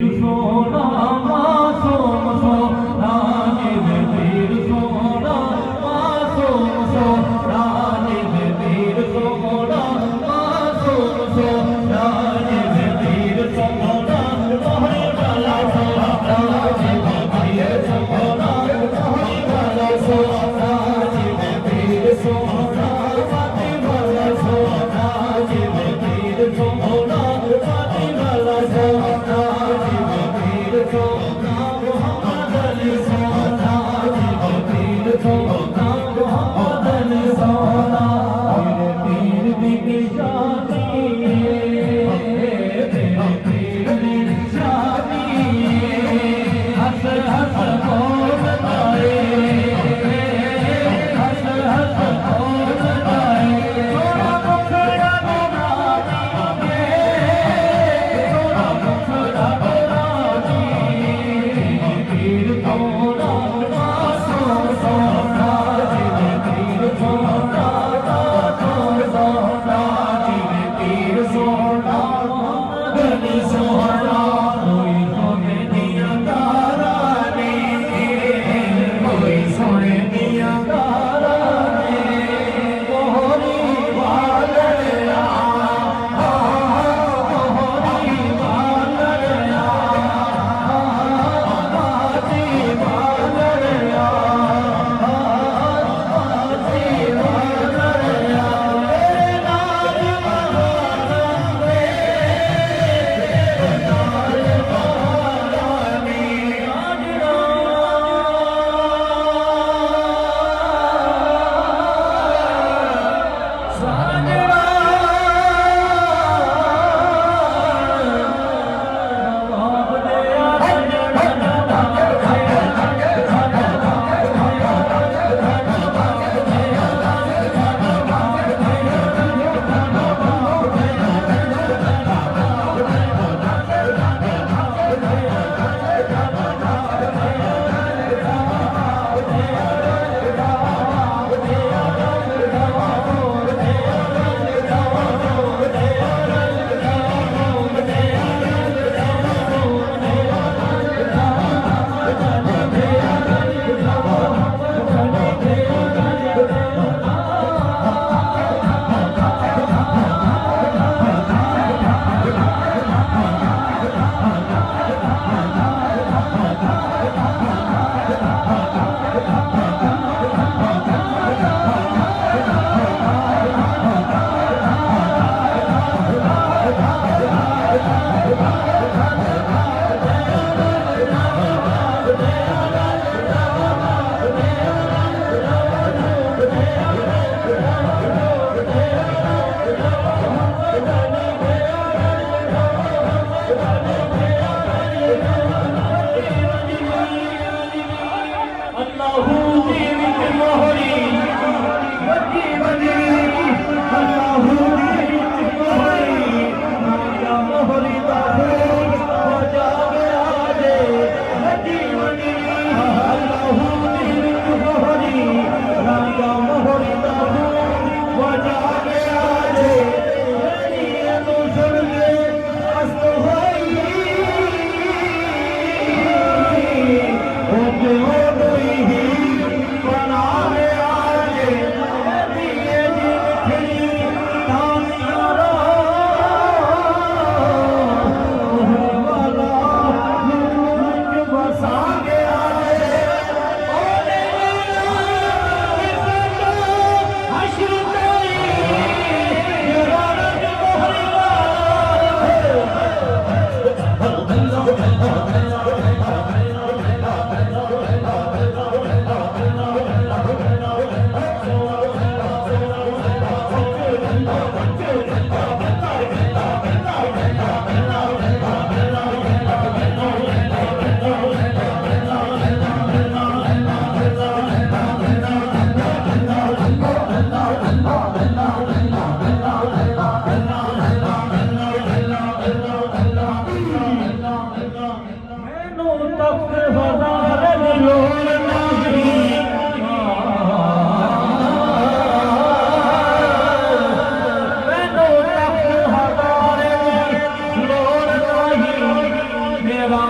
सोना मासूम सोना वीर सोना मासूम सोना वीर सोना मासूम सोना वीर सोना मोहनी वाला सोना वीर सोना मोहनी वाला सोना वीर सोना फाती वाला सोना वीर सोना फाती वाला सोना सोना मोहम्मद अली सोना वीर सोना मोहम्मद अली सोना मेरे पीर की निशानी मेरे पीर की निशानी हंस हंस बोल बताए हंस हंस बोल बताए सोना मुखड़ा गुलाबी सोना मुखड़ा वीर सोना मासूम सोना वीर सोना मासूम सोना वीर सोना मोहम्मद अली सोना कोई सोने दिया तारा ने कोई सोने दिया तारा ने मोहरी वालया मोहरी वालया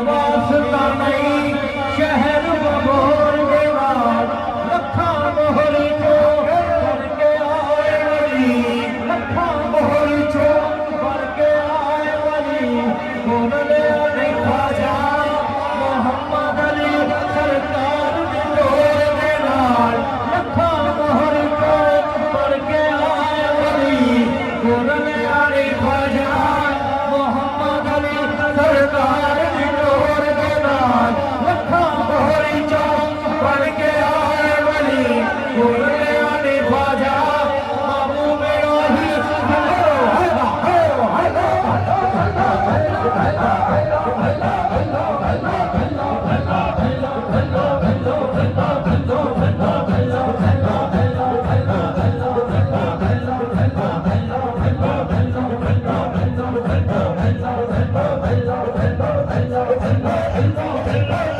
ਵਾਸਤਾ ਨਹੀਂ ਸ਼ਹਿਰ ਬਬੋਰ ਦੇ ਨਾਲ ਲੱਖਾਂ ਮੋਹਰੀ ਚੋਂ ਬਣ ਕੇ ਆਏ ਵਲੀ ਲੱਖਾਂ ਮੋਹਰੀ ਚੋਂ ਬਣ ਕੇ ਆਏ ਵਲੀ ਬੋਲਿਆ ਨਹੀਂ ਖਾਜਾ ਮੁਹੰਮਦ ਅਲੀ ਸਰਕਾਰ ਦੇ ਲੋਰ ਦੇ ਨਾਲ ਲੱਖਾਂ ਮੋਹਰੀ ਚੋਂ ਬਣ ਕੇ ਆਏ ਵਲੀ ਬੋਲਿਆ ਨਹੀਂ ਖਾਜਾ ਮੁਹੰਮਦ ਅਲੀ ਸਰਕਾਰ ਦੀ ਲੋਰ ਦੇ ਨਾਲ ਲੱਖਾਂ ਮੋਹਰੀ ਚੋਂ ਬਣ ਕੇ ਆਏ ਵਲੀ ਬੋਲਿਆ ਨਹੀਂ ਖਾਜਾ ਬਾਬੂ ਮੇਰਾ ਹੀ Hello.